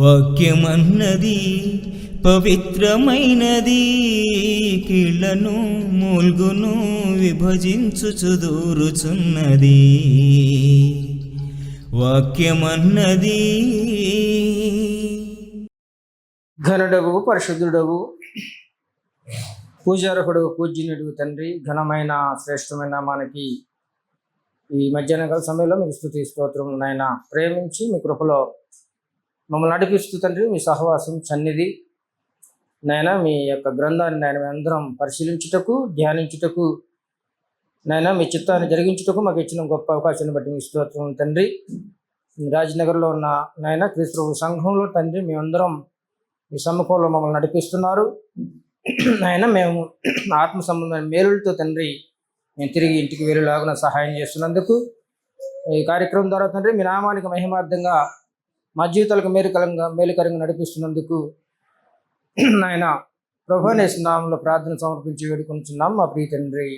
వాక్యమన్నది పవిత్రమైనది, కీళ్లను మూల్గును విభజించుచు దూరుచున్నది. వాక్యమన్నది. ఘనుడగు పరిశుద్ధుడగు పూజారకుడు పూజ్యునుడు తండ్రి, ఘనమైన శ్రేష్టమైన మనకి ఈ మధ్యాహ్నకాల సమయంలో మీకు స్తుతి స్తోత్రం నాయన. ప్రేమించి మీ కృపలో మమ్మల్ని నడిపిస్తూ తండ్రి, మీ సహవాసం సన్నిధి నాయన, మీ యొక్క గ్రంథాన్ని నాయన అందరం పరిశీలించుటకు, ధ్యానించుటకు నాయన, మీ చిత్తాన్ని జరిగించుటకు మాకు ఇచ్చిన గొప్ప అవకాశాన్ని బట్టి మీ స్తోత్రం తండ్రి. రాజనగర్లో ఉన్న నాయన క్రీస్తు సంఘంలో తండ్రి, మేమందరం మీ సమ్ముఖంలో మమ్మల్ని నడిపిస్తున్నారు నాయన. మేము ఆత్మ సంబంధమైన మేలులతో తండ్రి మేము తిరిగి ఇంటికి వెళ్ళేలాగున సహాయం చేస్తున్నందుకు, ఈ కార్యక్రమం ద్వారా తండ్రి మీ నామానికి మహిమార్థంగా మా జీవితాలకు మేలుకరంగా నడిపిస్తున్నందుకు నాయన ప్రభువైన యేసు నామములో ప్రార్థన సమర్పించి వేడుకుంటున్నాం మా ప్రియ తండ్రి.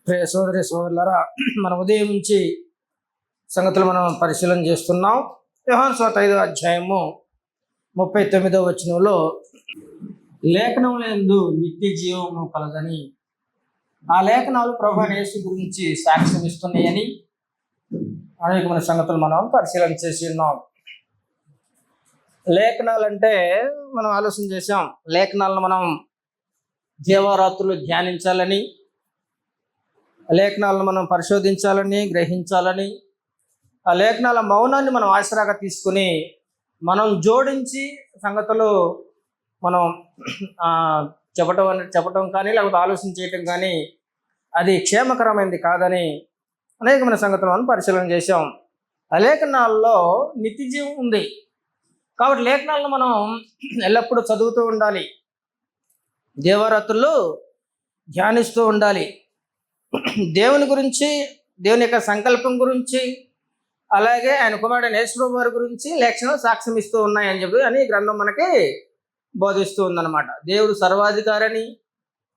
ప్రియ సోదరి సోదరులారా, మన ఉదయం నుంచి సంగతులు మనం పరిశీలన చేస్తున్నాం. యోహాను సువార్త 5వ అధ్యాయము 39వ వచనంలో లేఖనములందు నిత్య జీవము కలదని, ఆ లేఖనాలు ప్రభువైన యేసు గురించి సాక్ష్యం ఇస్తున్నాయని అనేకమైన సంగతులు మనం పరిశీలన చేసి ఉన్నాం. లేఖనాలు అంటే మనం ఆలోచన చేసాం, లేఖనాలను మనం జీవారాత్రులు ధ్యానించాలని, లేఖనాలను మనం పరిశోధించాలని, గ్రహించాలని, ఆ లేఖనాల మౌనాన్ని మనం ఆసరాగా తీసుకుని మనం జోడించి సంగతులు మనం చెప్పటం కానీ లేకపోతే ఆలోచన చేయటం కానీ అది క్షేమకరమైనది కాదని అనేకమైన సంగతులు మనం పరిశీలన చేసాం. ఆ లేఖనాల్లో నిత్య జీవం ఉంది కాబట్టి లేఖనాలను మనం ఎల్లప్పుడూ చదువుతూ ఉండాలి, దేవరాత్రులు ధ్యానిస్తూ ఉండాలి. దేవుని గురించి, దేవుని యొక్క సంకల్పం గురించి, అలాగే ఆయన కుమారుడైన యేసు ప్రభువు వారి గురించి లేఖనాలు సాక్ష్యం ఇస్తూ ఉన్నాయని చెప్పి అని గ్రంథం మనకి బోధిస్తూ ఉందన్నమాట. దేవుడు సర్వాధికారని,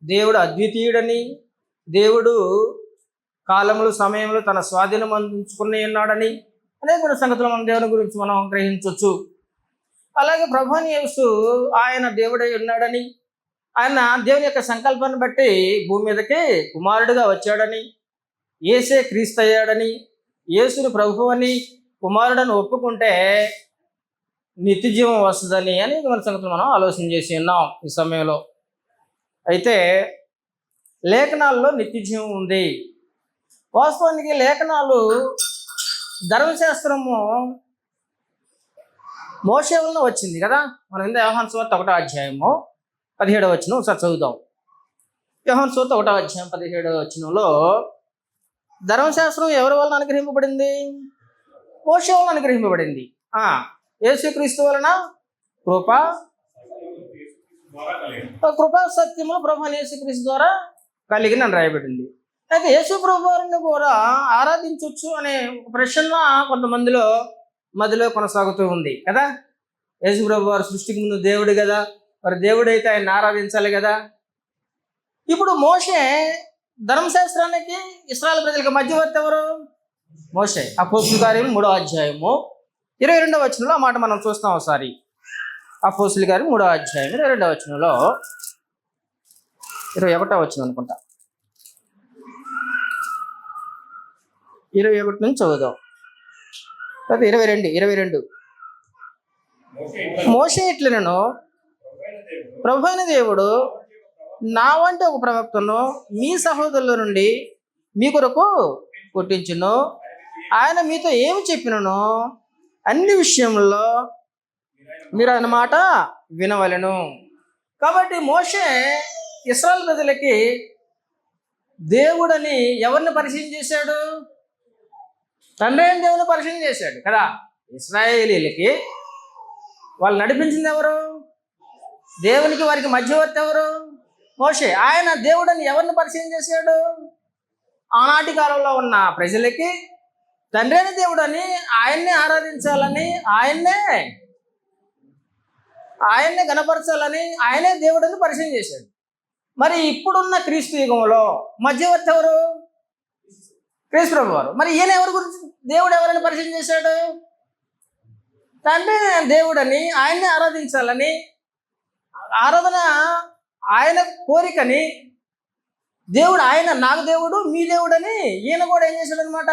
దేవుడు అద్వితీయుడని, దేవుడు కాలములు సమయంలో తన స్వాధీనం అందించుకుని ఉన్నాడని అనేక సంగతులు మన దేవుని గురించి మనం గ్రహించవచ్చు. అలాగే ప్రభువైన యేసు ఆయన దేవుడై ఉన్నాడని, ఆయన దేవుని యొక్క సంకల్పాన్ని బట్టి భూమి మీదకి కుమారుడిగా వచ్చాడని, యేసే క్రీస్తు అయ్యాడని, యేసుని ప్రభువు అని కుమారుడని ఒప్పుకుంటే నిత్య జీవం వస్తుందని అనేక మన సంగతులు మనం ఆలోచన చేసి ఉన్నాం ఈ సమయంలో. అయితే లేఖనాల్లో నిత్య జీవం ఉంది. వాస్తవానికి లేఖనాలు ధర్మశాస్త్రము మోషే వలన వచ్చింది కదా. మనం ఇందా యోహాను సువార్త 1వ అధ్యాయము 17వ వచనం ఒకసారి చదువుదాం. యోహాను సువార్త 1వ అధ్యాయం 17వ వచనంలో ధర్మశాస్త్రం ఎవరి వలన అనుగ్రహింపబడింది? మోషే వలన అనుగ్రహింపబడింది. యేసుక్రీస్తు వలన కృపా సత్యము ప్రభువైన యేసుక్రీస్తు ద్వారా కలిగిన రాయబడింది. అయితే యేసు ప్రభు వారిని కూడా ఆరాధించవచ్చు అనే ప్రశ్న కొంతమందిలో మధ్యలో కొనసాగుతూ ఉంది కదా. యేసు ప్రభు వారు సృష్టికి ముందు దేవుడు కదా, మరి దేవుడైతే ఆయన ఆరాధించాలి కదా. ఇప్పుడు మోషే ధర్మశాస్త్రానికి ఇశ్రాయేలు ప్రజలకు మధ్యవర్తి ఎవరు? మోషే. అపోస్తుల కార్యం 3వ అధ్యాయము 22వ వచనంలో ఆ మాట మనం చూస్తాం ఒకసారి. అపోస్తుల కార్యం 3వ అధ్యాయం 22వ వచనంలో 21వ వచనం అనుకుంటా, 21 నుంచి చదువుదాం. 22 మోషే ఇట్లనెను, ప్రభువైన దేవుడు నా వంటి ఒక ప్రవక్తను మీ సహోదరుల నుండి మీ కొరకు పుట్టించును. ఆయన మీతో ఏమి చెప్పినను అన్ని విషయంలో మీరు ఆయన మాట వినవలెను. కాబట్టి మోషే ఇశ్రాయేలు ప్రజలకి దేవుడని ఎవరిని పరిచయం చేశాడు? తండ్రి అయిన దేవుని పరిచయం చేశాడు కదా. ఇశ్రాయేలీలకి వాళ్ళు నడిపించింది ఎవరు? దేవునికి వారికి మధ్యవర్తి ఎవరు? మోషే. ఆయన దేవుడని ఎవరిని పరిచయం చేశాడు? ఆనాటి కాలంలో ఉన్న ప్రజలకి తండ్రి అయిన దేవుడని, ఆయన్నే ఆరాధించాలని, ఆయన్నే గణపరచాలని, ఆయనే దేవుడని పరిచయం చేశాడు. మరి ఇప్పుడున్న క్రీస్తు యుగంలో మధ్యవర్తి ఎవరు? క్రీస్తు ప్రభు వారు. మరి ఈయన ఎవరి గురించి, దేవుడు ఎవరని పరిచయం చేశాడు? తండ్రి దేవుడని, ఆయన్ని ఆరాధించాలని, ఆరాధన ఆయన కోరికని, దేవుడు ఆయన నాకు దేవుడు మీ దేవుడని ఈయన కూడా ఏం చేశాడు అనమాట,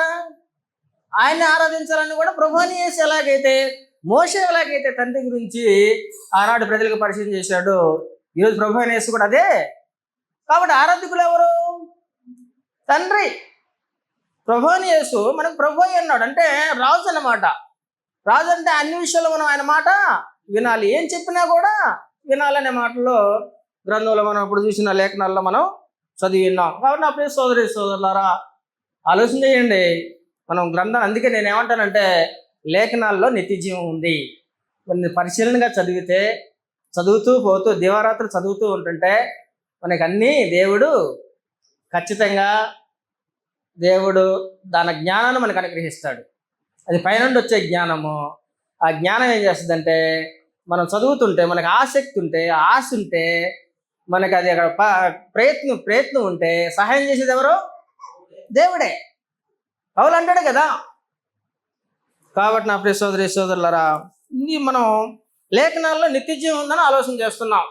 ఆయన్ని ఆరాధించాలని కూడా ప్రభువుని యేసు ఎలాగైతే, మోషే ఎలాగైతే తండ్రి గురించి ఆనాడు ప్రజలకు పరిచయం చేశాడు, ఈరోజు ప్రభువుని యేసు కూడా అదే. కాబట్టి ఆరాధకులు ఎవరు? తండ్రి. ప్రభువుని యేసు మనకు ప్రభు అన్నాడు అంటే రాజు అన్నమాట. రాజు అంటే అన్ని విషయాల్లో మనం ఆయన మాట వినాలి, ఏం చెప్పినా కూడా వినాలనే మాటలో గ్రంథంలో మనం ఇప్పుడు చూసిన లేఖనాల్లో మనం చదివి విన్నాం. కాబట్టి నా ప్రియ సోదరి సోదరులారా, ఆలోచన చేయండి. మనం గ్రంథాలు, అందుకే నేను ఏమంటానంటే లేఖనాల్లో నిత్య జీవం ఉంది. కొన్ని పరిశీలనగా చదువుతూ పోతూ దివారాత్రులు చదువుతూ ఉంటుంటే మనకి అన్నీ దేవుడు ఖచ్చితంగా, దేవుడు దాని జ్ఞానాన్ని మనకు అనుగ్రహిస్తాడు. అది పైనుండి వచ్చే జ్ఞానము. ఆ జ్ఞానం ఏం చేస్తుందంటే మనం చదువుతుంటే మనకు ఆసక్తి ఉంటే, ఆశ ఉంటే, మనకి అది అక్కడ ప్రయత్నం ఉంటే సహాయం చేసేది ఎవరు? దేవుడే. పౌలు అంటాడు కదా. కాబట్టి నా ప్రియ సోదరి సోదరులారా, ఇది మనం లేఖనాల్లో నిత్య జీవం ఉందని ఆలోచన చేస్తున్నాం.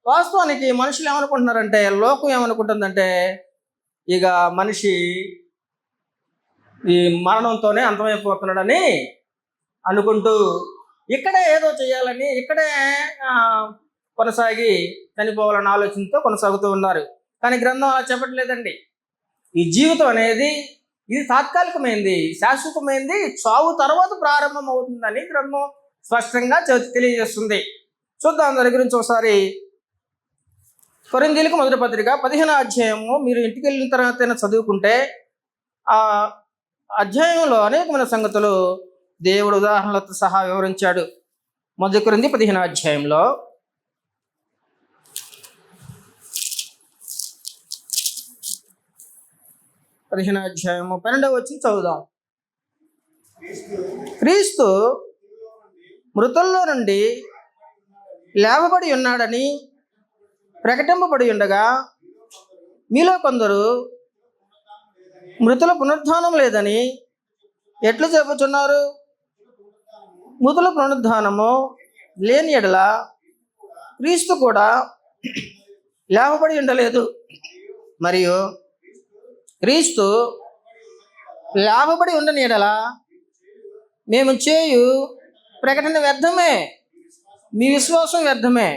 వాస్తవానికి మనుషులు ఏమనుకుంటున్నారంటే, లోకం ఏమనుకుంటుందంటే, ఇక మనిషి ఈ మరణంతోనే అంతమైపోతున్నాడని అనుకుంటూ ఇక్కడే ఏదో చేయాలని, ఇక్కడే కొనసాగి చనిపోవాలన్న ఆలోచనతో కొనసాగుతూ ఉన్నారు. కానీ గ్రంథం అలా చెప్పట్లేదండి. ఈ జీవితం అనేది ఇది తాత్కాలికమైంది, శాశ్వతమైంది, చావు తర్వాత ప్రారంభం అవుతుందని గ్రంథం స్పష్టంగా తెలియజేస్తుంది. చూద్దాం దాని గురించి ఒకసారి. కొరింథీయులకు మొదటి పత్రిక 15వ అధ్యాయము మీరు ఇంటికి వెళ్ళిన తర్వాత చదువుకుంటే ఆ అధ్యాయంలో అనేకమైన సంగతులు దేవుడు ఉదాహరణలతో సహా వివరించాడు. మొదటి కొరింథీ 15వ అధ్యాయంలో 15వ అధ్యాయము 12వ వచనం చదువుదాం. క్రీస్తు మృతుల్లో నుండి లేవబడి ఉన్నాడని ప్రకటింపబడి ఉండగా మీలో కొందరు మృతుల పునరుద్ధానం లేదని ఎట్లు చెప్పుచున్నారు? మృతుల పునరుద్ధానము లేని ఎడల క్రీస్తు కూడా లేవబడి ఉండలేదు. మరియు క్రీస్తు లేవబడి ఉండని ఎడల మేము చేయు ప్రకటన వ్యర్థమే, మీ విశ్వాసం వ్యర్థమే.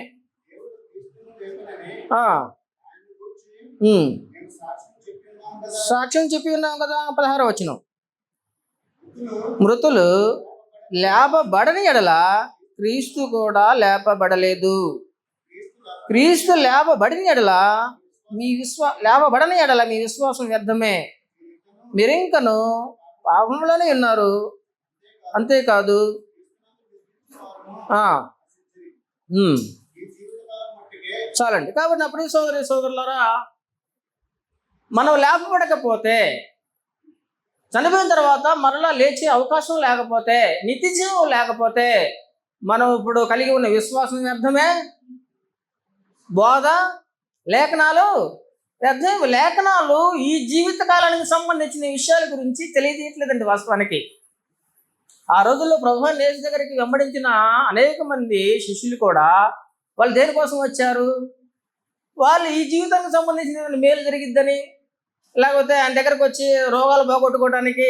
సాక్ష్యం చెప్పి ఉన్నాం కదా. 16వ వచనం, మృతులు లేపబడని ఎడల క్రీస్తు కూడా లేపబడలేదు. క్రీస్తు లేపబడిన ఎడల లేపబడని ఎడల మీ విశ్వాసం వ్యర్థమే, మీరింకను పాపంలోనే ఉన్నారు. అంతేకాదు చాలండి. కాబట్టి నా ప్రియ సోదరి సోదరులారా, మనం లేపబడకపోతే, చనిపోయిన తర్వాత మరలా లేచే అవకాశం లేకపోతే, నిత్య జీవం లేకపోతే మనం ఇప్పుడు కలిగి ఉన్న విశ్వాసం వ్యర్థమే, బోధ లేఖనాలు వ్యర్థమే. లేఖనాలు ఈ జీవితకాలానికి సంబంధించిన విషయాల గురించి తెలియజేయట్లేదండి వాస్తవానికి. ఆ రోజుల్లో ప్రభువుని యేసు దగ్గరికి వెంబడించిన అనేక మంది శిష్యులు కూడా వాళ్ళు దేనికోసం వచ్చారు? వాళ్ళు ఈ జీవితానికి సంబంధించిన మేలు జరిగిద్దని, లేకపోతే ఆయన దగ్గరకు వచ్చి రోగాలు పోగొట్టుకోవడానికి.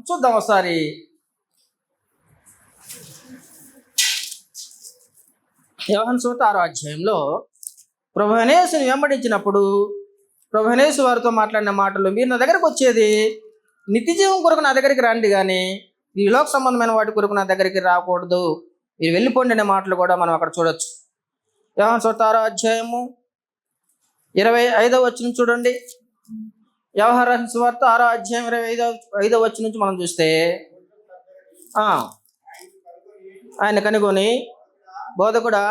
చూద్దాం ఒకసారి. యోహాను సువార్త 6వ అధ్యాయంలో ప్రభువైన యేసుని వెంబడించినప్పుడు ప్రభువైన యేసు వారితో మాట్లాడిన మాటలు, మీరు నా దగ్గరకు వచ్చేది నిత్య జీవం కొరకు నా దగ్గరికి రండి, కానీ ఈ లోక సంబంధమైన వాటి కొరకు నా దగ్గరికి రాకూడదు, మీరు వెళ్ళిపోండి అనే మాటలు కూడా మనం అక్కడ చూడొచ్చు. యోహాను సువార్త 6వ అధ్యాయము 25వ వచనం చూడండి. యోహాను సువార్త 6వ అధ్యాయం 25వ వచనం నుంచి మనం చూస్తే, ఆయన కనుగొని బోధకుడా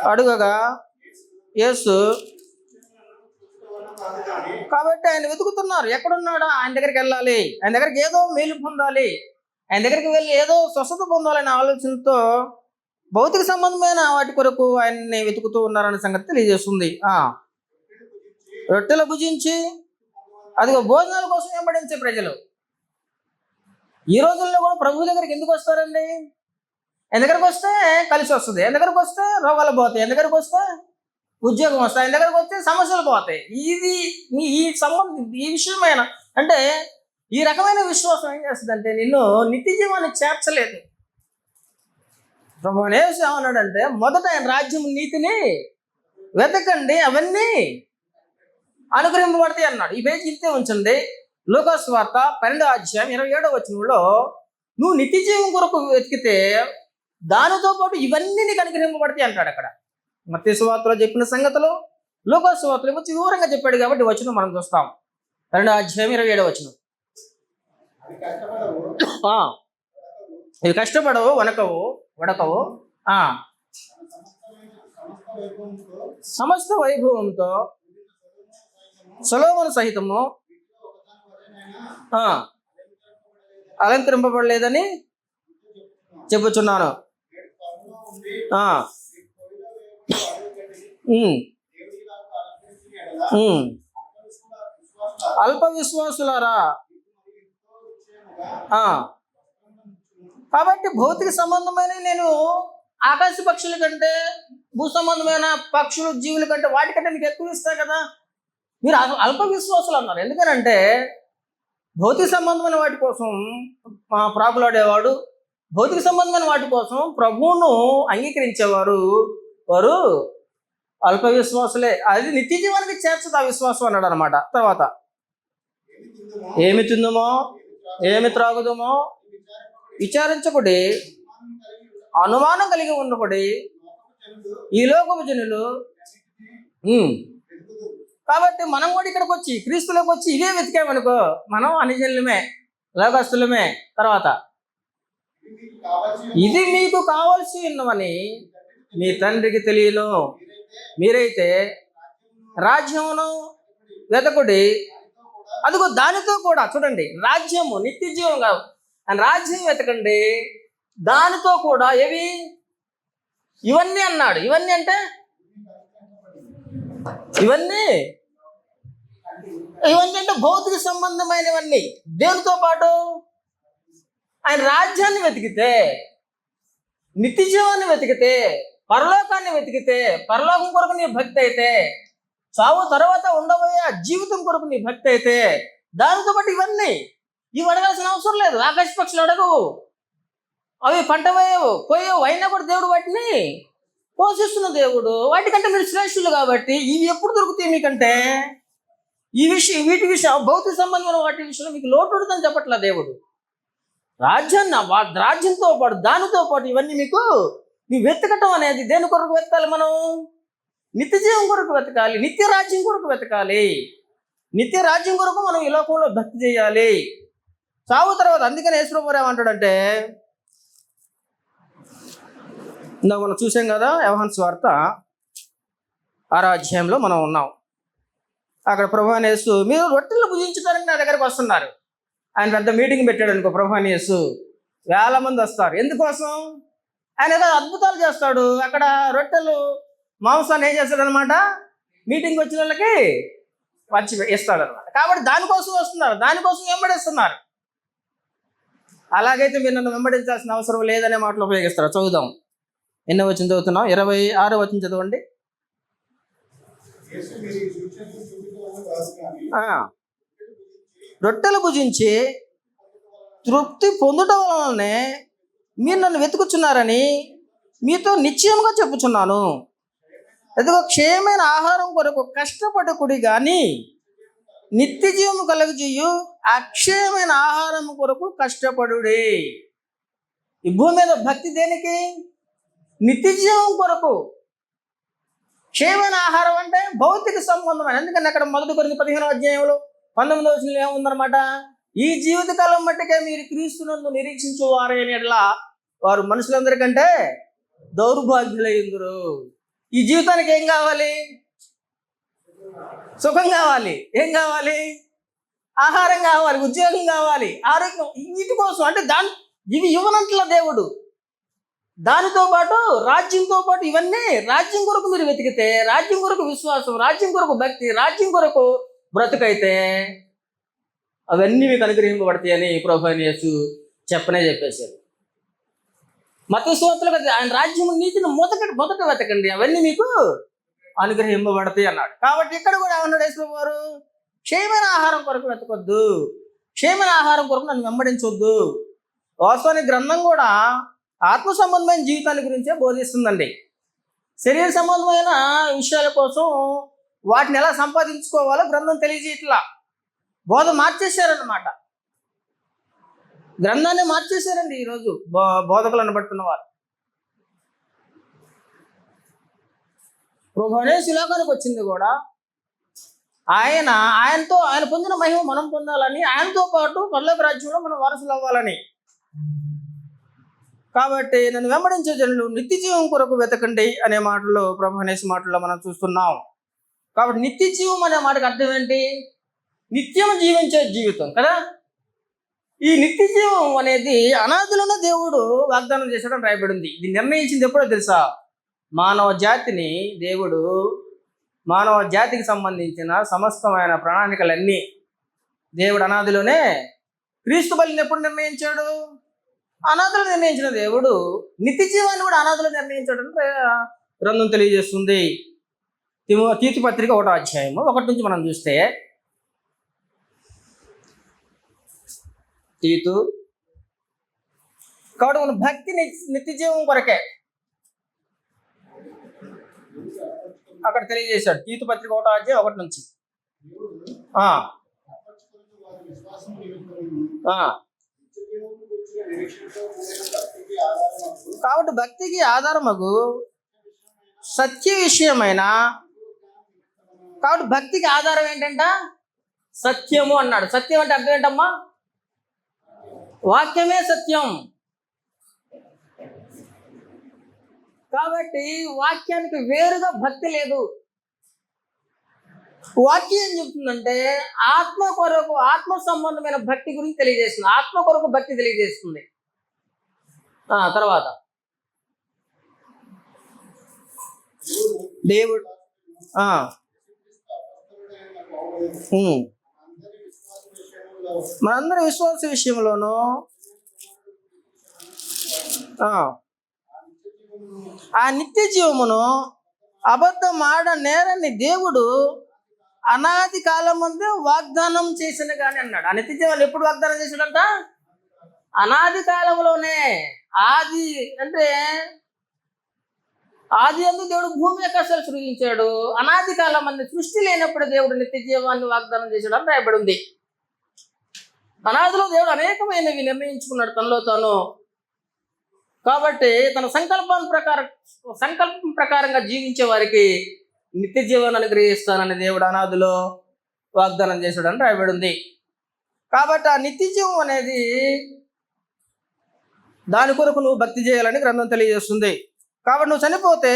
అడుగగా యేసు, కాబట్టి ఆయన వెతుకుతున్నారు. ఎక్కడున్నాడా? ఆయన దగ్గరికి వెళ్ళాలి, ఆయన దగ్గరికి ఏదో మేలు పొందాలి, ఆయన దగ్గరికి వెళ్ళి ఏదో స్వస్థత పొందాలనే ఆలోచనతో భౌతిక సంబంధమైన వాటి కొరకు ఆయన్ని వెతుకుతూ ఉన్నారనే సంగతి తెలియజేస్తుంది. రొట్టెలు భుజించి అదిగో భోజనాల కోసం వెంబడించే ప్రజలు. ఈ రోజుల్లో కూడా ప్రభు దగ్గరికి ఎందుకు వస్తారండి? ఆయన దగ్గరకు వస్తే కలిసి వస్తుంది, ఆయన దగ్గరకు వస్తే రోగాలు పోతాయి, ఆయన దగ్గరకు వస్తే ఉద్యోగం వస్తాయి, ఆయన దగ్గరకు వస్తే సమస్యలు పోతాయి. ఇది ఈ విషయమైన అంటే ఈ రకమైన విశ్వాసం ఏం చేస్తుందంటే నిన్ను నిత్య జీవాన్ని చేర్చలేదు. ప్రభు యేసు ఏమన్నాడంటే మొదట ఆయన రాజ్యం నీతిని వెతకండి, అవన్నీ అనుగ్రహింపబడతాయి అన్నాడు. ఈ పేజీ ఇంతే ఉంచండి. లూకా సువార్త 12:27 నువ్వు నిత్య జీవం కొరకు వెతికితే దానితో పాటు ఇవన్నీ నీకు అనుగ్రహింపబడతాయి అంటాడు. అక్కడ మత్తయి సువార్తలో చెప్పిన సంగతులు లూకా సువార్తలో వచ్చి వివరంగా చెప్పాడు కాబట్టి వచనం మనం చూస్తాం. 12:27 ఇవి కష్టపడవు, వడకవు సమస్త వైభవంతో సొలొమోను సహితము అలంకరింపబడలేదని చెప్పుచున్నాను. అల్ప విశ్వాసులారా, కాబట్టి భౌతిక సంబంధమైన నేను ఆకాశ పక్షుల కంటే భూ సంబంధమైన పక్షులు జీవుల కంటే వాటికంటే మీకు ఎక్కువ ఇస్తా కదా. మీరు అల్ప విశ్వాసులు అన్నారు. ఎందుకనంటే భౌతిక సంబంధమైన వాటి కోసం ప్రాకులాడేవాడు, భౌతిక సంబంధమైన వాటి కోసం ప్రభువును అంగీకరించేవారు వారు అల్ప విశ్వాసులే. అది నిత్య జీవానికి చేర్చదు ఆ విశ్వాసం అన్నాడు అనమాట. తర్వాత ఏమి తిందుమో ఏమి త్రాగుదమో విచారించకుడి, అనుమానం కలిగి ఉండకుడి, ఈ లోకపు జనులు. కాబట్టి మనం కూడా ఇక్కడికి వచ్చి క్రీస్తులోకి వచ్చి ఇవే వెతికామనుకో మనం అనిజనులమే, లోకస్తులమే. తర్వాత ఇది మీకు కావలసి ఉన్నవని మీ తండ్రికి తెలియను. మీరైతే రాజ్యమును వెతకుడి, అదిగో దానితో కూడా చూడండి, రాజ్యము నిత్య జీవం కాదు, రాజ్యం వెతకండి, దానితో కూడా ఏవి ఇవన్నీ అన్నాడు. ఇవన్నీ అంటే ఇవన్నీ అంటే భౌతిక సంబంధమైనవన్నీ. దేవునితో పాటు ఆయన రాజ్యాన్ని వెతికితే, నిత్య జీవాన్ని వెతికితే, పరలోకాన్ని వెతికితే, పరలోకం కొరకు నీ భక్తి అయితే, చావు తర్వాత ఉండబోయే జీవితం కొరకు నీ భక్తి అయితే, దానితో పాటు ఇవన్నీ ఇవి అడగాల్సిన అవసరం లేదు. ఆకాశ పక్షులు అడగవు, అవి పంట వేయవు, కోయవు, అయినా కూడా దేవుడు వాటిని పోషిస్తున్న దేవుడు. వాటికంటే మీరు శ్రేష్ఠులు కాబట్టి ఇవి ఎప్పుడు దొరుకుతాయి మీకంటే వీటి విషయం భౌతిక సంబంధమైన వాటి విషయంలో మీకు లోటు ఉంటుందని చెప్పట్లా దేవుడు. రాజ్యంతో పాటు దానితో పాటు ఇవన్నీ మీకు వెతకటం అనేది దేని కొరకు వెతకాలి? మనం నిత్య జీవం కొరకు వెతకాలి, నిత్య రాజ్యం కొరకు వెతకాలి. నిత్య రాజ్యం కొరకు మనం ఈ లోకంలో భక్తి చేయాలి. చావు తర్వాత అందుకని యేసుప్రభువు ఏమంటాడంటే, ఇందాక మనం చూసాం కదా యోహాను సువార్త 6 మనం ఉన్నాం. అక్కడ ప్రభువైన యేసు మీరు రొట్టెలు భుజించడానికి నా దగ్గరకు వస్తున్నారు. ఆయన పెద్ద మీటింగ్ పెట్టాడు అనుకో, ప్రభువైన యేసు వేల మంది వస్తారు. ఎందుకోసం? ఆయన ఏదో అద్భుతాలు చేస్తాడు. అక్కడ రొట్టెలు మాంసాన్ని ఏం చేస్తాడనమాట, మీటింగ్ వచ్చిన వాళ్ళకి వచ్చి ఇస్తాడు అనమాట. కాబట్టి దానికోసం వస్తున్నారు, దానికోసం వెంబడిస్తున్నారు. అలాగైతే మీరు నన్ను వెంబడించాల్సిన అవసరం లేదనే మాటలు ఉపయోగిస్తారు. చదువుదాం. ఎన్నో వచనం చదువుతున్నాం? 26వ వచనం చదవండి. రొట్టెలు భుజించి తృప్తి పొందడం వలనే మీరు నన్ను వెతుకుచున్నారని మీతో నిశ్చయంగా చెప్పుచున్నాను. ఎదుగో క్షయమైన ఆహారం కొరకు కష్టపడకుడి కానీ నిత్య జీవము కలుగజేయు అక్షయమైన ఆహారం కొరకు కష్టపడుడి. ఈ భూమి మీద భక్తి దేనికి? నిత్య జీవం కొరకు. క్షయమైన ఆహారం అంటే భౌతిక సంబంధమైన. ఎందుకంటే అక్కడ 1 కొరింథీ 15:19 ఏముందనమాట, ఈ జీవితకాలం మట్టుకే మీరు క్రీస్తునందు నిరీక్షించు వారేలా వారు మనుషులందరికంటే దౌర్భాగ్యులైందురు. ఈ జీవితానికి ఏం కావాలి? సుఖం కావాలి. ఏం కావాలి? ఆహారం కావాలి, ఉద్యోగం కావాలి, ఆరోగ్యం. వీటి కోసం అంటే ఇవి ఇవ్వనంతల దేవుడు. దానితో పాటు రాజ్యంతో పాటు ఇవన్నీ రాజ్యం కొరకు మీరు వెతికితే, రాజ్యం కొరకు విశ్వాసం, రాజ్యం కొరకు భక్తి, రాజ్యం కొరకు బ్రతుకైతే అవన్నీ మీకు అనుగ్రహింపబడతాయి అని ప్రభువైన యేసు చెప్పేశారు. మత్తయి సువార్తలో ఆయన రాజ్యం నీతిని మొదట వెతకండి, అవన్నీ మీకు అనుగ్రహింపబడతాయి అన్నాడు. కాబట్టి ఇక్కడ కూడా ఏమన్నాడు యేసు వారు? క్షేమైన ఆహారం కొరకు వెతకొద్దు, క్షేమైన ఆహారం కొరకు నన్ను వెంబడించొద్దు. వాస్తవానికి గ్రంథం కూడా ఆత్మ సంబంధమైన జీవితాన్ని గురించే బోధిస్తుందండి. శరీర సంబంధమైన విషయాల కోసం వాటిని ఎలా సంపాదించుకోవాలో గ్రంథం తెలియజేయట్లా. బోధ మార్చేశారన్నమాట, గ్రంథాన్ని మార్చేశారండి ఈరోజు బోధకులు అనబడుతున్న వారు. ప్రభువు అనేసి లోకానికి వచ్చింది కూడా ఆయన పొందిన మహిమ మనం పొందాలని, ఆయనతో పాటు పరలోక రాజ్యంలో మనం వారసులు అవ్వాలని. కాబట్టి నన్ను వెంబడించే జనులు నిత్య జీవం కొరకు వెతకండి అనే మాటలు ప్రభు అనేసి మాటల్లో మనం చూస్తున్నాం. కాబట్టి నిత్య జీవం అనే మాటకు అర్థం ఏంటి? నిత్యం జీవించే జీవితం కదా. ఈ నిత్య జీవం అనేది అనాదిలోనే దేవుడు వాగ్దానం చేశాడని రాయబడింది. ఇది నిర్ణయించింది ఎప్పుడో తెలుసా? మానవ జాతికి సంబంధించిన సమస్తమైన ప్రణాళికలన్నీ దేవుడు అనాదిలోనే క్రీస్తు బలిని ఎప్పుడు నిర్ణయించాడు? అనాథలు నిర్ణయించిన దేవుడు నిత్య జీవాన్ని కూడా అనాథలు నిర్ణయించాడని గ్రంథం తెలియజేస్తుంది. తీతు పత్రిక 1వ అధ్యాయము 1 నుంచి మనం చూస్తే, తీతు కాబట్టి మన భక్తి నిత్య జీవం కొరకే అక్కడ తెలియజేశాడు. తీతు పత్రిక 1వ అధ్యాయం 1 నుంచి. కాబట్టి భక్తికి ఆధారమగు సత్య విషయమైన, కాబట్టి భక్తికి ఆధారం ఏంటంట? సత్యము అన్నాడు. సత్యం అంటే అర్థం ఏంటమ్మా? వాక్యమే సత్యం. కాబట్టి వాక్యానికి వేరుగా భక్తి లేదు. వాక్యం ఏం చెప్తుందంటే ఆత్మ సంబంధమైన భక్తి గురించి తెలియజేస్తుంది. ఆత్మ కొరకు భక్తి తెలియజేస్తుంది. తర్వాత దేవుడు మనందరి విశ్వాస విషయంలోనూ ఆ నిత్య జీవమును అబద్ధం ఆడ నేరని దేవుడు అనాది కాలం ముందే వాగ్దానం చేసిన కానీ అన్నాడు. ఆ నిత్య జీవాన్ని ఎప్పుడు వాగ్దానం చేశాడంట? అనాది కాలంలోనే. ఆది అందు దేవుడు భూమి ఆకాశాలు సృజించాడు. అనాది కాలం మంది సృష్టి లేనప్పుడు దేవుడు నిత్య జీవాన్ని వాగ్దానం చేశాడు అని రాయబడి ఉంది. అనాదిలో దేవుడు అనేకమైనవి నిర్ణయించుకున్నాడు తనలో తాను. కాబట్టి తన సంకల్పం ప్రకారంగా జీవించే వారికి నిత్య జీవాన్ని అనుగ్రహిస్తానని దేవుడు అనాదిలో వాగ్దానం చేశాడని రాయబడి ఉంది. కాబట్టి ఆ నిత్య జీవం అనేది దాని కొరకు నువ్వు భక్తి చేయాలని గ్రంథం తెలియజేస్తుంది. కాబట్టి నువ్వు చనిపోతే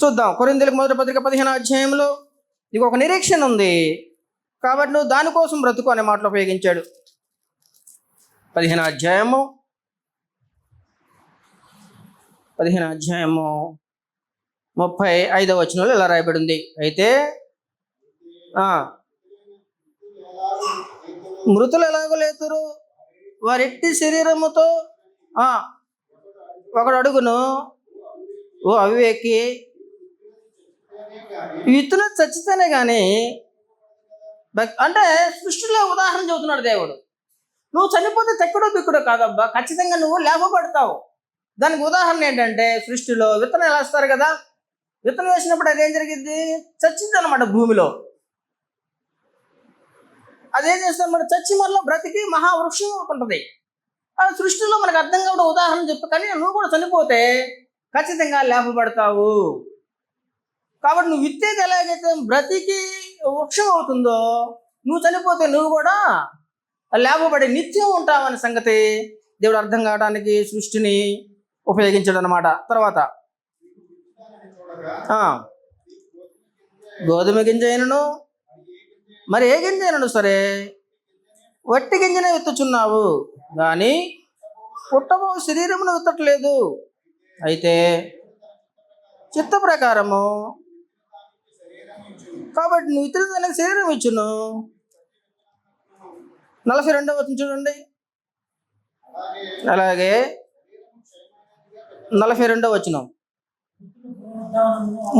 చూద్దాం, కొరింథీయులకు 1వ పత్రిక 15వ అధ్యాయంలో నీకు ఒక నిరీక్షణ ఉంది. కాబట్టి నువ్వు దానికోసం బ్రతుకు అనే మాటలు ఉపయోగించాడు. 15వ అధ్యాయము 35వ వచనంలో ఇలా రాయబడి ఉంది. అయితే మృతులు ఎలాగో లేతురు, వారెట్టి శరీరముతో ఒకడు అడుగును, ఓ అవివేకి, విత్తున చచ్చితేనే కానీ, అంటే సృష్టిలో ఉదాహరణ చెబుతున్నాడు దేవుడు. నువ్వు చనిపోతే తెక్కడో బిక్కడో కాదబ్బా, ఖచ్చితంగా నువ్వు లేపబడతావు. దానికి ఉదాహరణ ఏంటంటే, సృష్టిలో విత్తనం ఎలా వేస్తారు కదా, విత్తనం వేసినప్పుడు అదేం జరిగింది? చచ్చింది అనమాట భూమిలో. అదేం చేస్తారు మన చచ్చి మరలో బ్రతికి మహావృక్షం ఉంటుంది. అది సృష్టిలో మనకు అర్థం కావడం ఉదాహరణ చెప్పు. కానీ నువ్వు కూడా చనిపోతే ఖచ్చితంగా లేపబడతావు. కాబట్టి నువ్వు విత్తేది ఎలాగైతే బ్రతికి వృక్షం అవుతుందో, నువ్వు చనిపోతే నువ్వు కూడా లేపబడి నిత్యం ఉంటావనే సంగతి దేవుడు అర్థం కావడానికి సృష్టిని ఉపయోగించాడు అనమాట. తర్వాత గోధుమ గింజ అయినను మరి ఏ గింజ అయినను సరే వట్టి గింజనే విత్తుచున్నావు, కానీ పుట్టబో శరీరమును విత్తట్లేదు. అయితే చిత్త ప్రకారము కాబట్టి నువ్వు ఇతరుల శరీరం ఇచ్చును, 42వ వచనం చూడండి. అలాగే 42వ వచనం,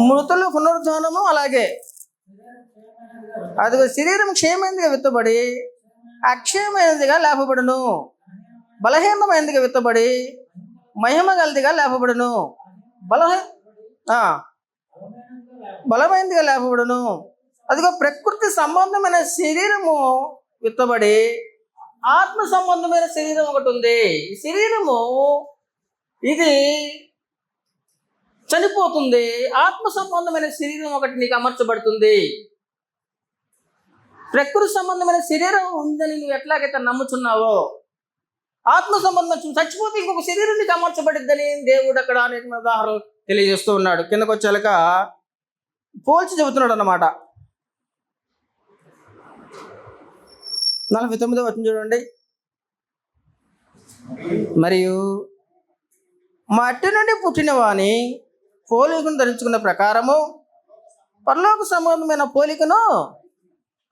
మృతుల పునరుద్ధానము అలాగే అదిగో శరీరం క్షయమైనదిగా విత్తబడి అక్షయమైనదిగా లేపబడును, బలహీనమైనదిగా విత్తబడి మహిమ గలదిగా లేపబడును, బలమైనదిగా లేపబడును. అదిగో ప్రకృతి సంబంధమైన శరీరము విత్తబడి ఆత్మ సంబంధమైన శరీరం ఒకటి ఉంది. ఈ శరీరము ఇది చనిపోతుంది, ఆత్మ సంబంధమైన శరీరం ఒకటి నీకు అమర్చబడుతుంది. ప్రకృతి సంబంధమైన శరీరం ఉందని నువ్వు ఎట్లాగైతే నమ్ముచున్నావో, ఆత్మ సంబంధం చచ్చిపోతే ఇంకొక శరీరం నీకు అమర్చబడిద్దని దేవుడు అక్కడ అనేక ఉదాహరణలు తెలియజేస్తూ ఉన్నాడు. కిందకు వచ్చాక పోల్చి చెబుతున్నాడు అన్నమాట. 49వ వచనం చూడండి. మరియు మట్టి నుండి పుట్టిన వాని పోలికను ధరించుకున్న ప్రకారము పరలోక సంబంధమైన పోలికను,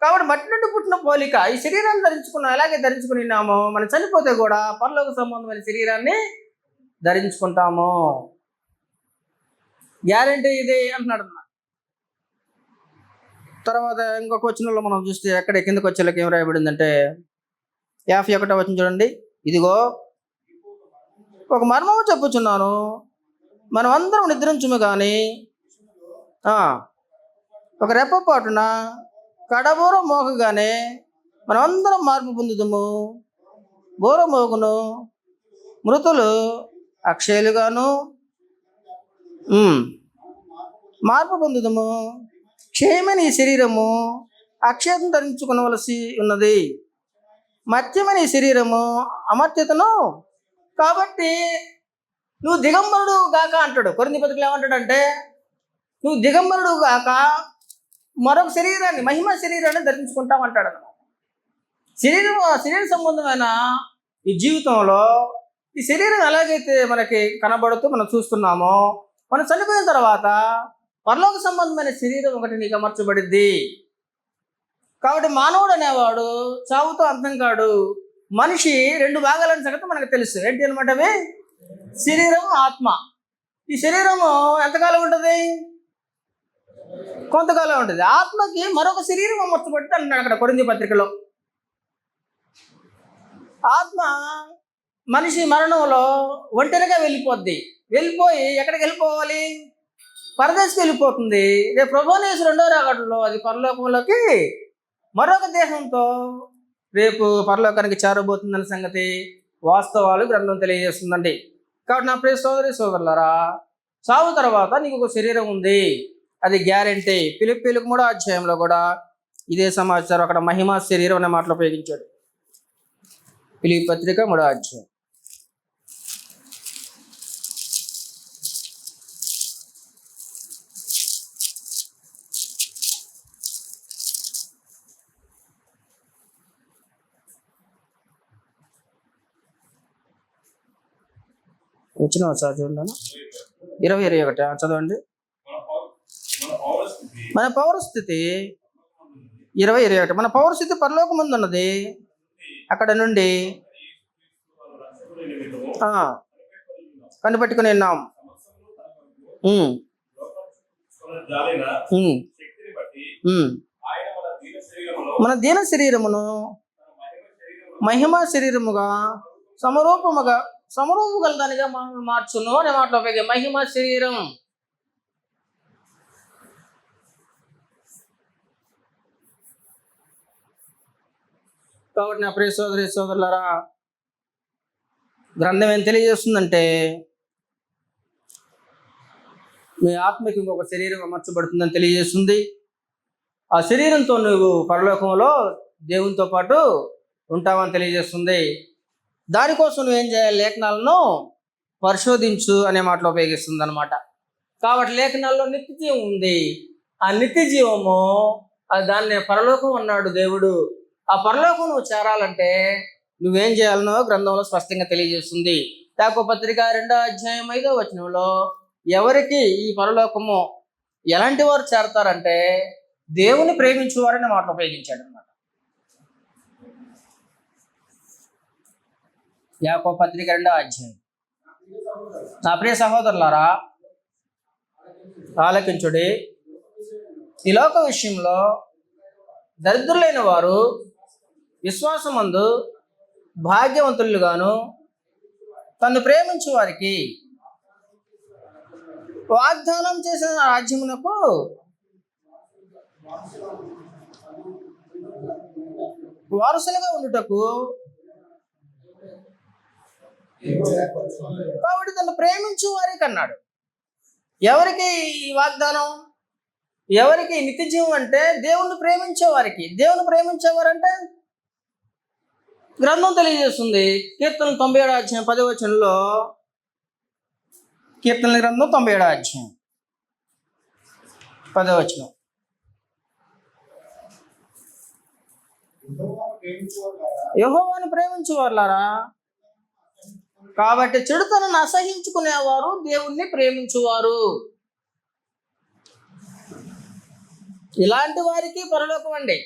కాబట్టి మట్టి నుండి పుట్టిన పోలిక ఈ శరీరాన్ని ధరించుకున్నాం. ఎలాగే ధరించుకున్నామో మనం చనిపోతే కూడా పరలోక సంబంధమైన శరీరాన్ని ధరించుకుంటాము. గ్యారెంటీ ఇది అంటున్నాడు. తర్వాత ఇంకొక వచనంలో మనం చూస్తే ఎక్కడ కిందకు వచ్చేలాకి ఏం రాయబడిందంటే 51వ వచనం చూడండి. ఇదిగో ఒక మర్మము చెప్పుచున్నాను, మనం అందరం నిద్రించుము కానీ ఒక రెప్పపాటున కడబూర మోగగానే మనం అందరం మార్పు పొందుదుము. బూర మోగును, మృతులు అక్షయులుగాను మార్పు పొందుదుము. క్షయమైన ఈ శరీరము అక్షయతను ధరించుకునవలసి ఉన్నది, మత్యమైన ఈ శరీరము అమర్త్యతను. కాబట్టి నువ్వు దిగంబరుడు గాక అంటాడు. కొరింథీ పత్రికలో ఏమంటాడంటే, నువ్వు దిగంబరుడు గాక మరొక శరీరాన్ని, మహిమ శరీరాన్ని ధరించుకుంటావు అంటాడు అన్నమాట. శరీర సంబంధమైన ఈ జీవితంలో ఈ శరీరం ఎలాగైతే మనకి కనబడుతూ మనం చూస్తున్నామో, మనం చనిపోయిన తర్వాత పరలోక సంబంధమైన శరీరం ఒకటి నీకు అమర్చబడిద్ది. కాబట్టి మానవుడు అనేవాడు చావుతో అంతం కాడు. మనిషి 2 భాగాలని సంగతి మనకు తెలుసు. ఏంటి అనమాట అవి? శరీరం, ఆత్మ. ఈ శరీరము ఎంతకాలం ఉంటుంది? కొంతకాలం ఉంటుంది. ఆత్మకి మరొక శరీరం అమర్చబడితే అన్నాడు అక్కడ కొరింథీ పత్రికలో. ఆత్మ మనిషి మరణంలో ఒంటరిగా వెళ్ళిపోద్ది. వెళ్ళిపోయి ఎక్కడికి వెళ్ళిపోవాలి? పరదేశకి వెళ్ళిపోతుంది. రేపు ప్రభువుని యేసు 2వ రాకడలో అది పరలోకంలోకి మరొక దేహంతో రేపు పరలోకానికి చేరబోతుందన్న సంగతి వాస్తవాలు గ్రంథం తెలియజేస్తుందండి. కాబట్టి నా ప్రియ సోదరి సోదరులారా, చావు తర్వాత నీకు ఒక శరీరం ఉంది, అది గ్యారెంటీ. ఫిలిప్పీయులకు 3వ అధ్యాయంలో కూడా ఇదే సమాచారం అక్కడ మహిమా శరీరం అనే మాటలు ఉపయోగించాడు. ఫిలిప్పీ పత్రిక 3వ అధ్యాయం. వచ్చిన సార్ చూడండి, 20-21 చదవండి. మన పౌరస్థితి 20-21 మన పౌరస్థితి పరలోకం ముందు ఉన్నది. అక్కడ నుండి కనిపెట్టుకుని ఉన్నాం. మన దీన శరీరమును మహిమా శరీరముగా సమరూపము గలదానిగా మార్చును అనే మాటలు ఉపయోగ. మహిమ శరీరం. కాబట్టి నా ప్రియ సోదరి సోదరులారా, గ్రంథం ఏం తెలియజేస్తుందంటే, మీ ఆత్మకి ఇంకొక శరీరం అమర్చబడుతుందని తెలియజేస్తుంది. ఆ శరీరంతో నువ్వు పరలోకంలో దేవునితో పాటు ఉంటావని తెలియజేస్తుంది. దానికోసం నువ్వేం చేయాలి? లేఖనాలను పరిశోధించు అనే మాటలు ఉపయోగిస్తుంది అనమాట. కాబట్టి లేఖనాల్లో నిత్య జీవం ఉంది. ఆ నిత్య జీవము అది దాన్ని పరలోకం అన్నాడు దేవుడు. ఆ పరలోకం నువ్వు చేరాలంటే నువ్వేం చేయాలనో గ్రంథంలో స్పష్టంగా తెలియజేస్తుంది. యాకోబు పత్రిక 2వ అధ్యాయం 5వ వచనంలో ఎవరికి ఈ పరలోకము ఎలాంటి వారు చేరతారంటే దేవుని ప్రేమించేవారనే మాటలు ఉపయోగించాడు అనమాట. యాకోబు పత్రిక 2వ అధ్యాయం. నా ప్రియ సహోదరులారా, ఆలకించుడి. ఈ లోక విషయంలో దరిద్రులైన వారు విశ్వాసమందు భాగ్యవంతులుగాను తను ప్రేమించు వారికి వాగ్దానం చేసిన రాజ్యమునకు వారసులుగా ఉండుటకు, కాబట్టి తను ప్రేమించు వారికి అన్నాడు. ఎవరికి ఈ వాగ్దానం? ఎవరికి నిత్య జీవం అంటే దేవుణ్ణి ప్రేమించే వారికి. దేవుని ప్రేమించేవారంటే గ్రంథం తెలియజేస్తుంది. కీర్తనలు 97వ అధ్యాయం 10వ వచనంలో, కీర్తనల గ్రంథం 97వ అధ్యాయం 10వ వచనం, యెహోవాను ప్రేమించువారులారా, కాబట్టి చెడుతనను అసహించుకునేవారు దేవుణ్ణి ప్రేమించువారు. ఇలాంటి వారికి పరలోకం అండి.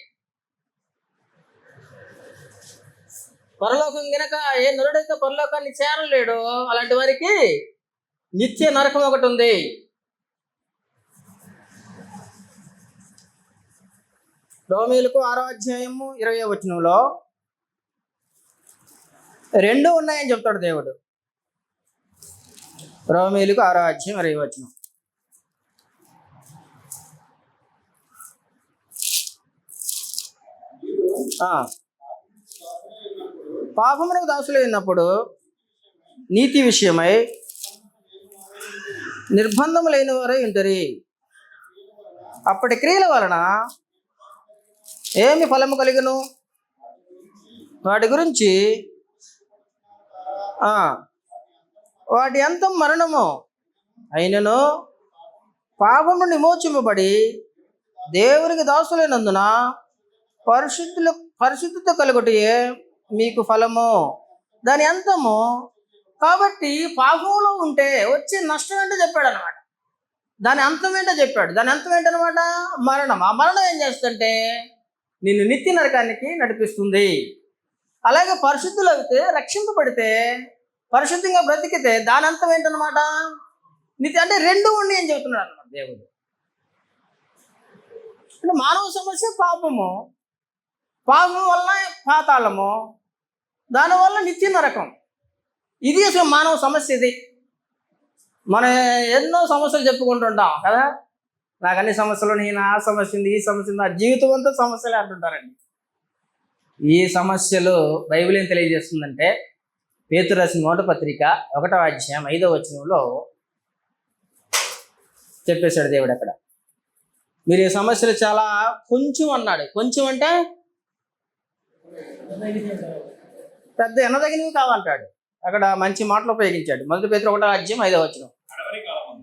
పరలోకం గనక ఏ నరుడైతే పరలోకాన్ని చేరలేడో అలాంటి వారికి నిత్య నరకం ఒకటి ఉంది. రోమీయులకు 6వ అధ్యాయము 20వ వచనంలో 2 ఉన్నాయని చెప్తాడు దేవుడు. రోమీయులకు 6వ అధ్యాయం 20వ వచనం. పాపమునకు దాసులైనప్పుడు నీతి విషయమై నిర్బంధము లేని వారే ఉంటారు. అప్పటి క్రియల వలన ఏమి ఫలము కలిగను? వాటి గురించి వాటి అంతం మరణము. అయినను పాపము విమోచింపబడి దేవునికి దాసులైనందున పరిశుద్ధత కలుగుటయే మీకు ఫలము, దాని అంతము. కాబట్టి పాపంలో ఉంటే వచ్చే నష్టం ఏంటో చెప్పాడు అనమాట. దాని అంతం ఏంటో చెప్పాడు. దాని అంతం ఏంటనమాట? మరణం. ఆ మరణం ఏం చేస్తుందంటే నిన్ను నిత్య నరకానికి నడిపిస్తుంది. అలాగే పరిశుద్ధులు అయితే, రక్షింపబడితే, పరిశుద్ధంగా బ్రతికితే దాని అంతం ఏంటనమాట? నిత్య. అంటే 2 ఉండి అని చెబుతున్నాడు అనమాట దేవుడు. అంటే మానవ సమస్య పాపము, పాపం వల్ల పాతాళము, దానివల్ల నిత్య నరకం. ఇది అసలు మానవ సమస్య. ఇది మనం ఎన్నో సమస్యలు చెప్పుకుంటుంటాం కదా. నాకు అన్ని సమస్యలు, నేను ఆ సమస్య ఉంది, ఈ సమస్య ఉంది, ఆ జీవితం అంతా సమస్యలే అంటుంటారండి. ఈ సమస్యలు బైబిల్ ఏం తెలియజేస్తుందంటే, పేతురు రాసిన 1వ పత్రిక 1వ అధ్యాయం 5వ వచనంలో చెప్పేశాడు దేవుడు. అక్కడ మీరు ఈ సమస్యలు చాలా కొంచెం అన్నాడు. కొంచెం అంటే పెద్ద ఎనదగినవి కావంటాడు. అక్కడ మంచి మాటలు ఉపయోగించాడు. 1 పేతురు 1వ అధ్యాయం 5వ వచనం.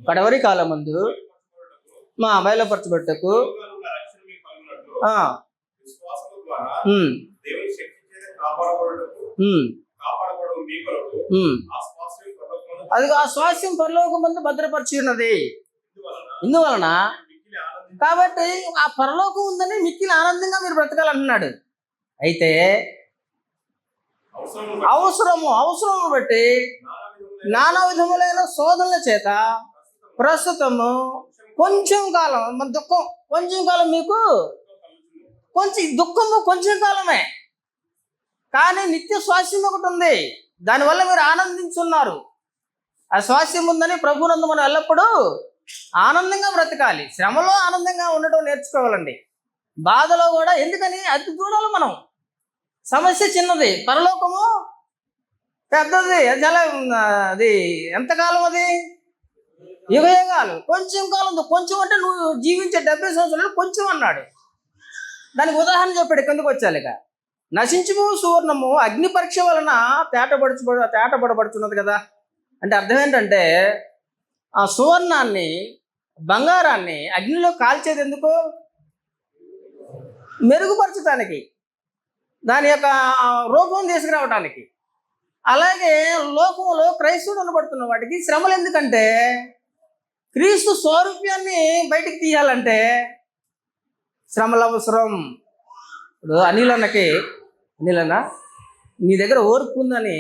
కడవరి కాలమందు బయలుపరచబట్టుకు అది ఆ స్వాస్థ్యం పరలోకమందు భద్రపరిచి ఉన్నది. ఇందువలన కాబట్టి ఆ పరలోకం ఉందని మిక్కిలి ఆనందంగా మీరు బ్రతకాలంటున్నాడు. అయితే అవసరము బట్టి నానా విధములైన శోధనల చేత ప్రస్తుతము కొంచెం కాలం మన దుఃఖం, కొంచెం కాలం మీకు కొంచెం దుఃఖము కొంచెం కాలమే, కానీ నిత్య స్వాస్థ్యం ఒకటి ఉంది. దానివల్ల మీరు ఆనందించున్నారు. ఆ స్వాస్థ్యం ఉందని ప్రభువునందు మనం ఎల్లప్పుడూ ఆనందంగా బ్రతకాలి. శ్రమలో ఆనందంగా ఉండటం నేర్చుకోవాలండి. బాధలో కూడా. ఎందుకని? అది చూడాలి మనం. సమస్య చిన్నది, పరలోకము పెద్దది. చాలా అది ఎంతకాలం? అది యుగయుగాలు. కొంచెం కాలం. కొంచెం అంటే నువ్వు జీవించే 70 సంవత్సరాలు కొంచెం అన్నాడు. దానికి ఉదాహరణ చెప్పాడు. కిందకు వచ్చాలి. ఇక నశించుము సువర్ణము అగ్ని పరీక్ష వలన తేటపడబడుతున్నది కదా. అంటే అర్థం ఏంటంటే ఆ సువర్ణాన్ని, బంగారాన్ని అగ్నిలో కాల్చేది ఎందుకు? మెరుగుపరచడానికి, దాని యొక్క రూపం తీసుకురావడానికి. అలాగే లోకంలో క్రైస్తవుడు అనబడుతున్న వాటికి శ్రమలు ఎందుకంటే క్రీస్తు స్వరూప్యాన్ని బయటికి తీయాలంటే శ్రమలు అవసరం. ఇప్పుడు అనిలన్న నీ దగ్గర ఓర్పు ఉందని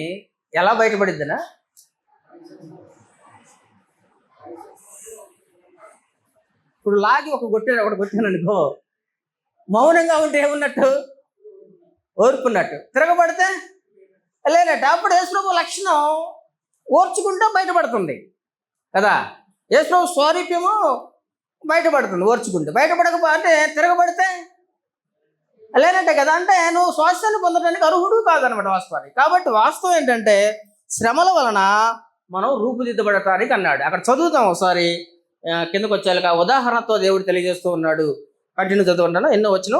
ఎలా బయటపడిద్దినా? ఇప్పుడు లాగి ఒకటి కొట్టాను అనుకో, మౌనంగా ఉంటే ఏమున్నట్టు? ఓర్పున్నట్టు. తిరగబడితే లేనట్టు. అప్పుడు యేసుప్రభు లక్షణం ఓర్చుకుంటూ బయటపడుతుంది కదా. యేసుప్రభు స్వరూప్యము బయటపడుతుంది ఓర్చుకుంటే. బయటపడకపోతే తిరగబడితే లేనట్టే కదా. అంటే నువ్వు స్వాస్థ్యాన్ని పొందడానికి అర్హుడు కాదనమాట వాస్తవానికి. కాబట్టి వాస్తవం ఏంటంటే శ్రమల వలన మనం రూపుదిద్దబడటానికి అన్నాడు. అక్కడ చదువుతాం ఒకసారి, కిందకు వచ్చాక ఉదాహరణతో దేవుడు తెలియజేస్తూ ఉన్నాడు. కంటిన్యూ చదువుకుంటాను. ఎన్నో వచ్చిన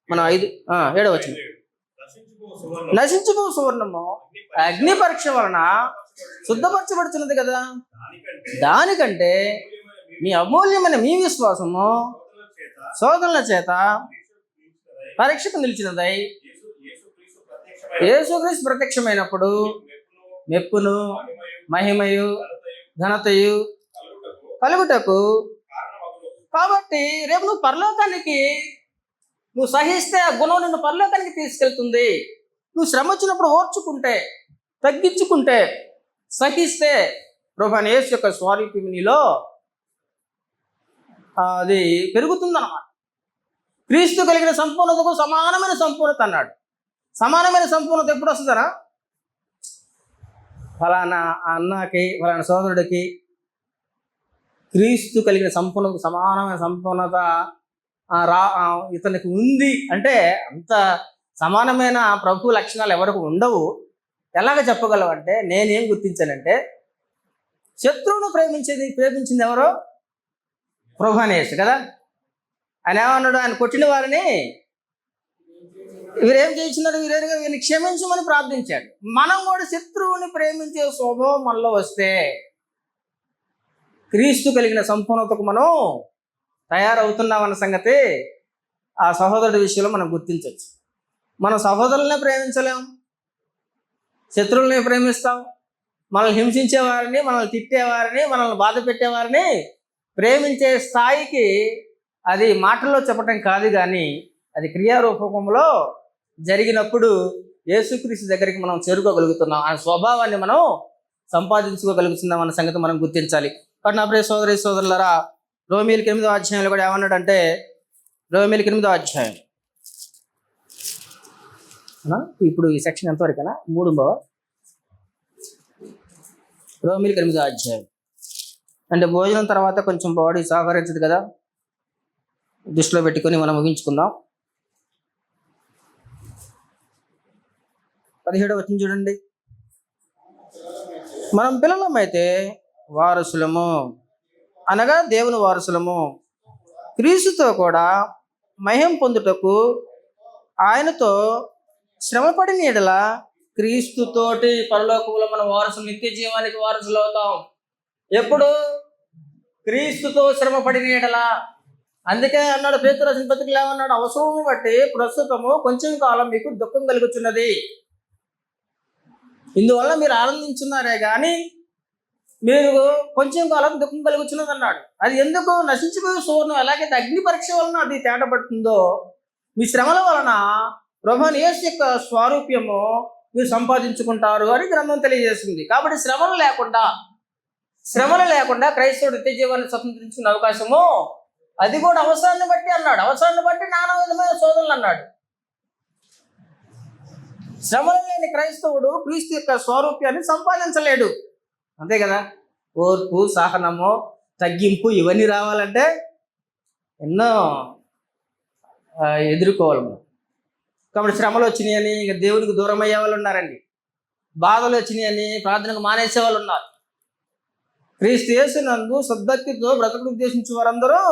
మనం 7 వచ్చిన. నశించుకో సువర్ణము అగ్ని పరీక్ష వలన శుద్ధపరచబడుతున్నది కదా, దానికంటే మీ అమూల్యమైన మీ విశ్వాసము శోధనల చేత పరీక్షకు నిలిచినదై యేసుక్రీస్తు ప్రత్యక్షమైనప్పుడు మెప్పును మహిమయు ఘనతయు కలుగుటకు. కాబట్టి రేపు నువ్వు పరలోకానికి నువ్వు సహిస్తే ఆ గుణం నిన్ను పరలోకానికి తీసుకెళ్తుంది. నువ్వు శ్రమ వచ్చినప్పుడు ఓర్చుకుంటే, తగ్గించుకుంటే, సహిస్తే ప్రభువైన యేసు యొక్క స్వరూపం నీలో అది పెరుగుతుందన్నమాట. క్రీస్తు కలిగిన సంపూర్ణతకు సమానమైన సంపూర్ణత అన్నాడు. సమానమైన సంపూర్ణత ఎప్పుడు వస్తుందనా? ఫలానా అన్నకి, ఫలానా సోదరుడికి క్రీస్తు కలిగిన సంపూర్ణతకు సమానమైన సంపూర్ణత ఇతనికి ఉంది అంటే, అంత సమానమైన ప్రభు లక్షణాలు ఎవరికి ఉండవు. ఎలాగ చెప్పగలవంటే, నేనేం గుర్తించానంటే, శత్రువును ప్రేమించింది ఎవరో? ప్రభువైన యేసు కదా. ఆయన ఏమన్నాడు? ఆయన కొట్టిన వారిని వీరేం చేసినారు, వీరిని క్షమించమని ప్రార్థించాడు. మనం కూడా శత్రువుని ప్రేమించే స్వభావం మనలో వస్తే క్రీస్తు కలిగిన సంపూర్ణతకు మనం తయారవుతున్నామన్న సంగతి ఆ సహోదరుడి విషయంలో మనం గుర్తించవచ్చు. మనం సహోదరులనే ప్రేమించలేం, శత్రువులనే ప్రేమిస్తాం. మనల్ని హింసించేవారిని, మనల్ని తిట్టేవారిని, మనల్ని బాధ పెట్టేవారిని ప్రేమించే స్థాయికి అది మాటల్లో చెప్పటం కాదు, కానీ అది క్రియారూపకంలో జరిగినప్పుడు యేసుక్రీస్తు దగ్గరికి మనం చేరుకోగలుగుతున్నాం. ఆ స్వభావాన్ని మనం సంపాదించుకోగలుగుతున్నాం అన్న సంగతి మనం గుర్తించాలి. కాబట్టి నా ప్రియ సోదరి సోదరులారా, రోమీయులకు 8వ అధ్యాయంలో కూడా ఏమన్నాడంటే, రోమీయులకు 8వ అధ్యాయం ఇప్పుడు ఈ సెక్షన్ ఎంతవరకైనా 3వ రోమీయులకు 8వ అధ్యాయం. అంటే భోజనం తర్వాత కొంచెం బాడీ సహకరించదు కదా, దృష్టిలో పెట్టుకొని మనం ముగించుకుందాం. 17వ వచనం చూడండి. మనం పిల్లలమైతే వారసులము, అనగా దేవుని వారసులము, క్రీస్తుతో కూడా మహిమ పొందుటకు ఆయనతో శ్రమపడిన యెడల క్రీస్తుతోటి పరలోకములో మన వారసులు, నిత్య జీవానికి వారసులు అవుతాం. ఎప్పుడు? క్రీస్తుతో శ్రమపడిన యెడల. అందుకే అన్నాడు పేతురు రాసిన పత్రికలో ఏమన్నాడు? అవసరము బట్టి ప్రస్తుతము కొంచెం కాలం మీకు దుఃఖం కలుగుతున్నది, ఇందువల్ల మీరు ఆనందించున్నారే కానీ మీరు కొంచెం కాలం దుఃఖం కలుగుతున్నది అన్నాడు. అది ఎందుకు? నశించిపోయే సువర్ణం ఎలాగైతే అగ్ని పరీక్ష వలన అది తేటపడుతుందో, మీ శ్రమల వలన ప్రభువైన యేసు యొక్క స్వారూప్యము మీరు సంపాదించుకుంటారు అని గ్రంథం తెలియజేస్తుంది. కాబట్టి శ్రమలు లేకుండా క్రైస్తవుడు నిత్య జీవాన్ని స్వతంత్రించుకునే అవకాశము అది కూడా అవసరాన్ని బట్టి అన్నాడు. అవసరాన్ని బట్టి నానా విధమైన శోధనలు అన్నాడు. శ్రమలు లేని క్రైస్తవుడు క్రీస్తు యొక్క స్వరూప్యాన్ని సంపాదించలేడు. అంతే కదా. ఓర్పు, సహనము, తగ్గింపు ఇవన్నీ రావాలంటే ఎన్నో ఎదుర్కోవాలి. కాబట్టి శ్రమలు వచ్చినాయని ఇక దేవునికి దూరం అయ్యే వాళ్ళు ఉన్నారండి. బాధలు వచ్చినాయని ప్రార్థనకు మానేసే వాళ్ళు ఉన్నారు. క్రీస్తు యేసునందు సద్భక్తితో బ్రతుకు ఉద్దేశించే వారందరూ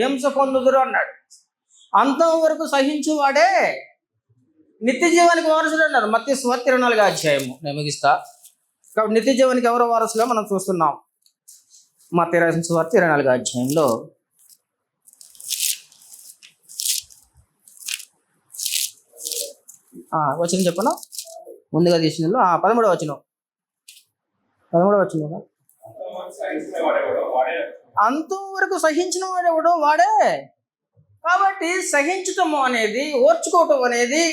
హింస పొందుదురు అన్నాడు. అంతం వరకు సహించువాడే నిత్య జీవానికి వారసుడు అన్నారు. మత్తయి సువార్త 24వ అధ్యాయము. నేను ముగిస్తా. కాబట్టి నిత్య జీవానికి ఎవరో వారసులో మనం చూస్తున్నాం. మత్తయి సువార్త 24వ అధ్యాయంలో వచనం చెప్పను, ముందుగా తీసిన 13వ వచనం. అంతం వరకు సహించిన వాడెవడో వాడే. కాబట్టి సహించటము అనేది, ఓర్చుకోవటం అనేది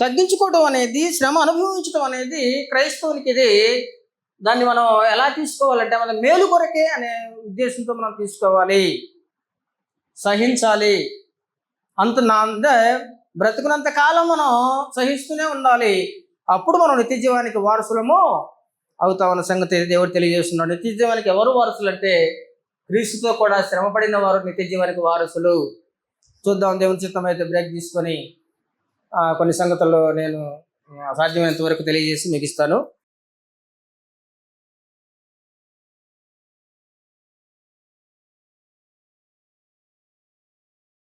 తగ్గించుకోవడం అనేది, శ్రమ అనుభవించడం అనేది క్రైస్తవునికి ఇది. దాన్ని మనం ఎలా తీసుకోవాలంటే మన మేలు కొరకే అనే ఉద్దేశంతో మనం తీసుకోవాలి, సహించాలి. అంటే బ్రతుకున్నంత కాలం మనం సహిస్తూనే ఉండాలి. అప్పుడు మనం నిత్య జీవానికి వారసులము అవుతామన్న సంగతి దేవుడు తెలియజేస్తున్నాడు. నిత్య జీవానికి ఎవరు వారసులు అంటే క్రీస్తుతో కూడా శ్రమపడిన వారు నిత్య జీవానికి వారసులు. చూద్దాం, దేవుని చిత్తం అయితే బ్రేక్ తీసుకొని కొన్ని సంగతుల్లో నేను సాధ్యమైనంత వరకు తెలియజేసి ముగిస్తాను.